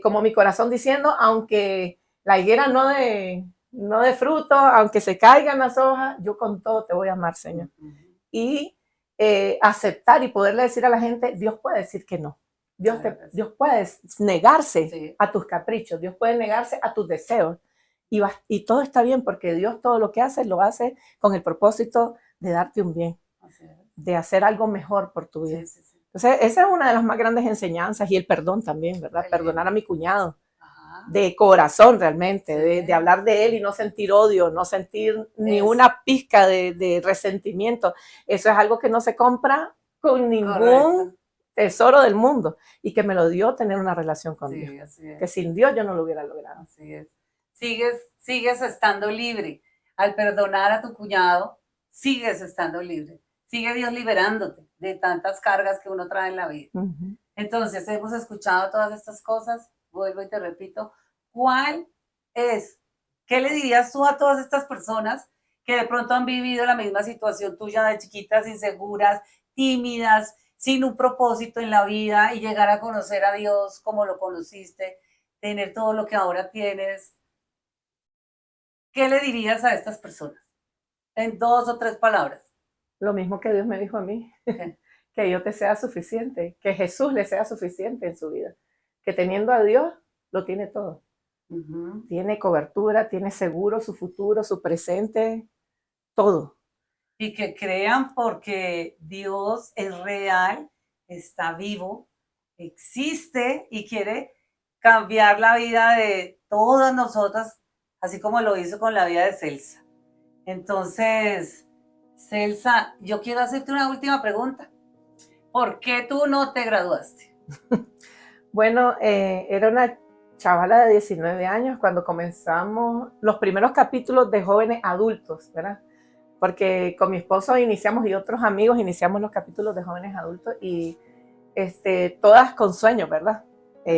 como mi corazón diciendo, aunque la higuera no de fruto, aunque se caigan las hojas, yo con todo te voy a amar, Señor. Y aceptar y poderle decir a la gente, Dios puede decir que no. Dios puede negarse a tus caprichos, Dios puede negarse a tus deseos, y todo está bien, porque Dios todo lo que hace, lo hace con el propósito de darte un bien, de hacer algo mejor por tu vida. Entonces, esa es una de las más grandes enseñanzas, y el perdón también, ¿verdad? Perdonar a mi cuñado, de corazón realmente, de hablar de él y no sentir odio, no sentir ni una pizca de resentimiento. Eso es algo que no se compra con ningún tesoro del mundo, y que me lo dio tener una relación con Dios, que sin Dios yo no lo hubiera logrado. Así es. Sigues estando libre. Al perdonar a tu cuñado, sigues estando libre. Sigue Dios liberándote de tantas cargas que uno trae en la vida. Entonces, hemos escuchado todas estas cosas. Vuelvo y te repito, ¿qué le dirías tú a todas estas personas que de pronto han vivido la misma situación tuya de chiquitas, inseguras, tímidas, sin un propósito en la vida, y llegar a conocer a Dios como lo conociste, tener todo lo que ahora tienes? ¿Qué le dirías a estas personas? En 2 o 3 palabras. Lo mismo que Dios me dijo a mí, que yo te sea suficiente, que Jesús le sea suficiente en su vida, que teniendo a Dios, lo tiene todo. Ujú. Tiene cobertura, tiene seguro su futuro, su presente, todo. Y que crean porque Dios es real, está vivo, existe y quiere cambiar la vida de todas nosotras, así como lo hizo con la vida de Celsa. Entonces, Celsa, yo quiero hacerte una última pregunta. ¿Por qué tú no te graduaste? Bueno, era una chavala de 19 años cuando comenzamos los primeros capítulos de jóvenes adultos, ¿verdad? Porque con mi esposo iniciamos y otros amigos iniciamos los capítulos de jóvenes adultos y todas con sueños, ¿verdad?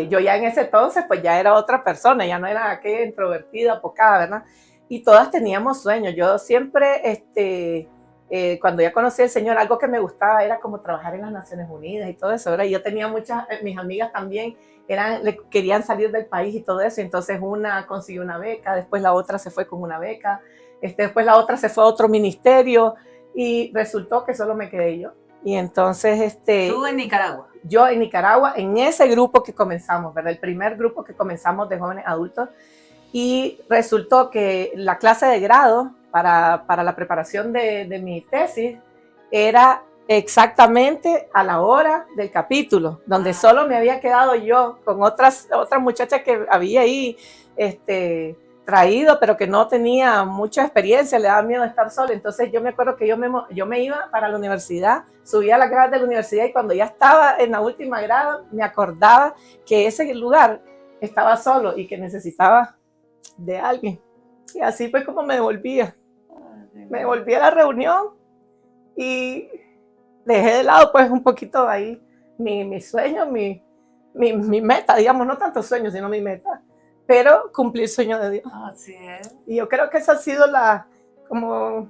Yo ya en ese entonces pues ya era otra persona, ya no era aquella introvertida, apocada, ¿verdad? Y todas teníamos sueños. Yo siempre, cuando ya conocí al Señor, algo que me gustaba era como trabajar en las Naciones Unidas y todo eso, ¿verdad? Y yo tenía muchas, mis amigas también querían salir del país y todo eso, entonces una consiguió una beca, después la otra se fue con una beca, después la otra se fue a otro ministerio y resultó que solo me quedé yo. Y entonces, Tú en Nicaragua. yo en Nicaragua, en ese grupo que comenzamos, ¿verdad? El primer grupo que comenzamos de jóvenes adultos, y resultó que la clase de grado para la preparación de mi tesis era exactamente a la hora del capítulo, donde solo me había quedado yo con otras muchachas que había ahí traído, pero que no tenía mucha experiencia, le daba miedo estar sola. Entonces yo me acuerdo que yo me iba para la universidad, subía a la grada de la universidad y cuando ya estaba en la última grada me acordaba que ese lugar estaba solo y que necesitaba de alguien. Y así fue como me devolvía. Me devolví a la reunión y dejé de lado pues un poquito ahí mi sueño, mi meta, digamos, no tanto sueño, sino mi meta, pero cumplí el sueño de Dios. Así es. Y yo creo que esa ha sido como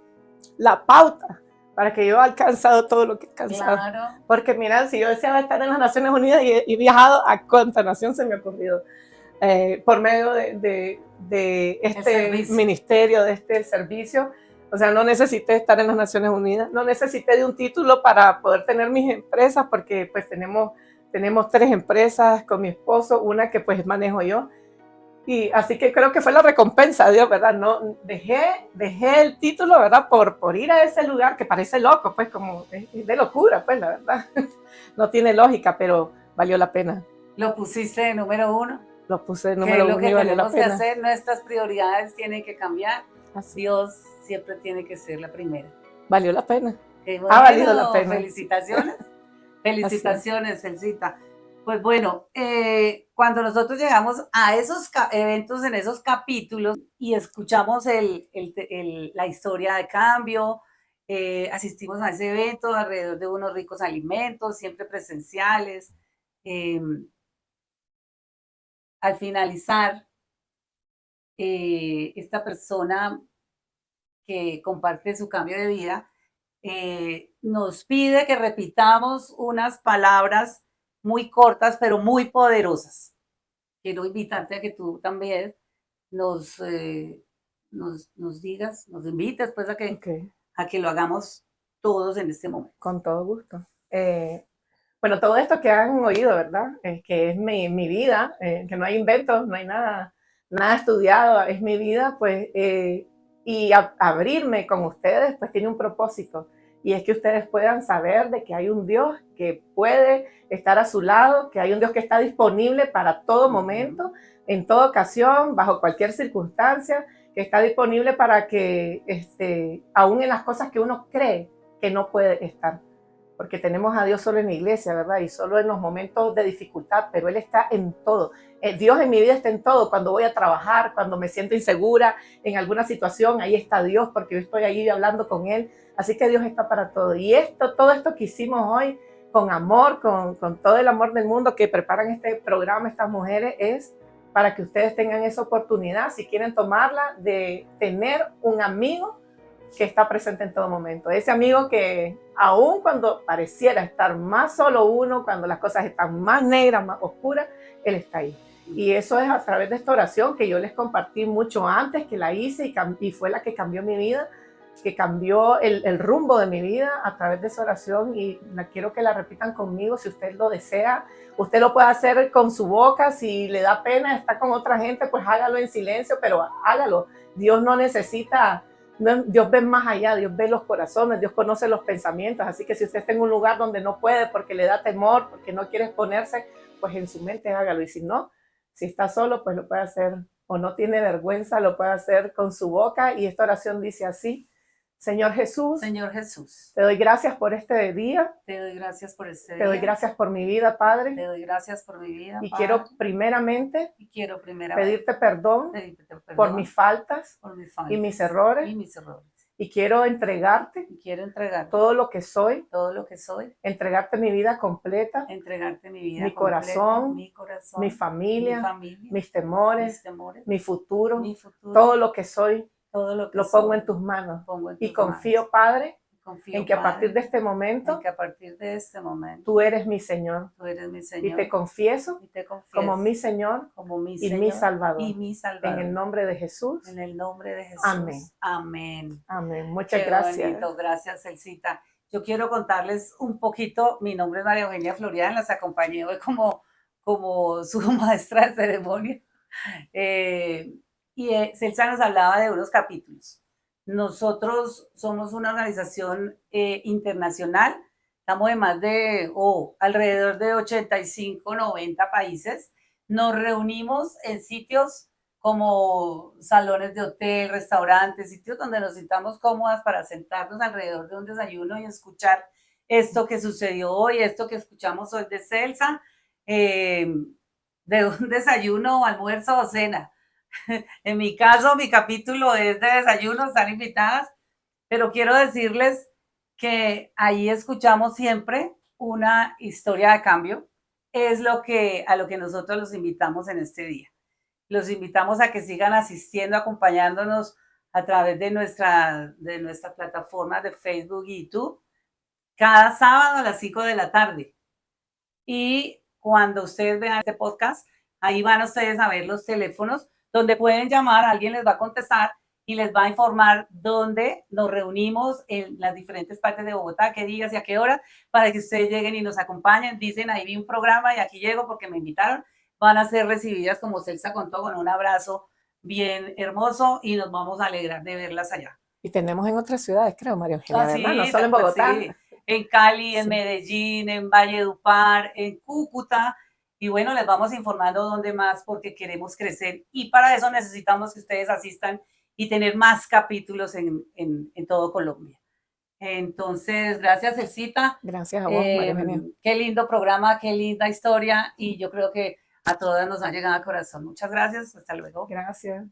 la pauta para que yo he alcanzado todo lo que he alcanzado. Claro. Porque mira, si yo deseaba estar en las Naciones Unidas y he viajado a cuánta nación se me ha ocurrido. Por medio de este ministerio, de este servicio. O sea, no necesité estar en las Naciones Unidas, no necesité de un título para poder tener mis empresas, porque pues tenemos 3 empresas con mi esposo, una que pues manejo yo. Y así que creo que fue la recompensa de Dios, ¿verdad? No, dejé el título, ¿verdad? Por ir a ese lugar que parece loco, pues como es de locura, pues la verdad. No tiene lógica, pero valió la pena. ¿Lo pusiste de número 1? Lo puse de número 1 y valió la pena. Que hacer, nuestras prioridades tienen que cambiar. Así. Dios siempre tiene que ser la primera. Valió la pena. Bueno, ha valido la pena. Felicitaciones. Felicitaciones, Celcita. Pues bueno, cuando nosotros llegamos a esos eventos, en esos capítulos, y escuchamos la historia de cambio, asistimos a ese evento alrededor de unos ricos alimentos, siempre presenciales. Al finalizar, esta persona que comparte su cambio de vida nos pide que repitamos unas palabras muy cortas, pero muy poderosas. Quiero invitarte a que tú también nos digas, nos invites pues a que lo hagamos todos en este momento. Con todo gusto. Bueno, todo esto que han oído, ¿verdad? Que es mi vida, que no hay inventos, no hay nada estudiado, es mi vida, pues, y abrirme con ustedes, pues tiene un propósito. Y es que ustedes puedan saber de que hay un Dios que puede estar a su lado, que hay un Dios que está disponible para todo momento, en toda ocasión, bajo cualquier circunstancia, que está disponible para que, aún en las cosas que uno cree que no puede estar. Porque tenemos a Dios solo en la iglesia, ¿verdad? Y solo en los momentos de dificultad, pero Él está en todo. Dios en mi vida está en todo. Cuando voy a trabajar, cuando me siento insegura en alguna situación, ahí está Dios, porque yo estoy ahí hablando con Él. Así que Dios está para todo. Y todo esto que hicimos hoy, con amor, con todo el amor del mundo que preparan este programa, estas mujeres, es para que ustedes tengan esa oportunidad, si quieren tomarla, de tener un amigo que está presente en todo momento. Ese amigo que aun cuando pareciera estar más solo uno, cuando las cosas están más negras, más oscuras, Él está ahí. Y eso es a través de esta oración que yo les compartí mucho antes, que la hice y fue la que cambió mi vida. que cambió el rumbo de mi vida a través de esa oración y quiero que la repitan conmigo si usted lo desea. Usted lo puede hacer con su boca, si le da pena estar con otra gente, pues hágalo en silencio, pero hágalo. Dios no necesita, Dios ve más allá, Dios ve los corazones, Dios conoce los pensamientos, así que si usted está en un lugar donde no puede porque le da temor, porque no quiere exponerse, pues en su mente hágalo, y si no, si está solo, pues lo puede hacer, o no tiene vergüenza, lo puede hacer con su boca, y esta oración dice así: Señor Jesús, te doy gracias por este día. Te doy gracias por este Te doy día. gracias por mi vida, Padre. Te doy gracias por mi vida, Y Padre. quiero primeramente pedirte pedirte perdón por mis faltas y mis errores. Y quiero entregarte todo lo que soy, entregarte mi vida completa, mi corazón, mi familia, mis temores, mi futuro, todo lo que soy, lo pongo en tus manos. Y confío, Padre, en que a partir de este momento tú eres mi Señor. Y te confieso como mi Señor y mi Salvador. En el nombre de Jesús. Amén. Amén. Amén. Muchas Qué gracias. bonito. Gracias, Celsita. Yo quiero contarles un poquito. Mi nombre es María Eugenia Florian. Las acompañé hoy como su maestra de ceremonia. Celsa nos hablaba de unos capítulos. Nosotros somos una organización internacional. Estamos en más de alrededor de 85, 90 países. Nos reunimos en sitios como salones de hotel, restaurantes, sitios donde nos sintamos cómodas para sentarnos alrededor de un desayuno y escuchar esto que sucedió hoy, esto que escuchamos hoy de Celsa, de un desayuno, almuerzo o cena. En mi caso, mi capítulo es de desayuno, están invitadas, pero quiero decirles que ahí escuchamos siempre una historia de cambio. Es a lo que nosotros los invitamos en este día. Los invitamos a que sigan asistiendo, acompañándonos a través de nuestra plataforma de Facebook y YouTube, cada sábado a las 5 de la tarde. Y cuando ustedes vean este podcast, ahí van ustedes a ver los teléfonos donde pueden llamar, alguien les va a contestar y les va a informar dónde nos reunimos en las diferentes partes de Bogotá, qué días y a qué horas, para que ustedes lleguen y nos acompañen. Dicen, ahí vi un programa y aquí llego porque me invitaron. Van a ser recibidas, como Celsa contó, con un abrazo bien hermoso y nos vamos a alegrar de verlas allá. Y tenemos en otras ciudades, creo, María Eugenia, sí, no solo en Bogotá. Sí. En Cali, en Medellín, en Valledupar, en Cúcuta. Y bueno, les vamos informando dónde más porque queremos crecer. Y para eso necesitamos que ustedes asistan y tener más capítulos en todo Colombia. Entonces, gracias, Celcita. Gracias a vos, María Eugenia. Qué lindo programa, qué linda historia. Y yo creo que a todas nos ha llegado al corazón. Muchas gracias. Hasta luego. Gracias.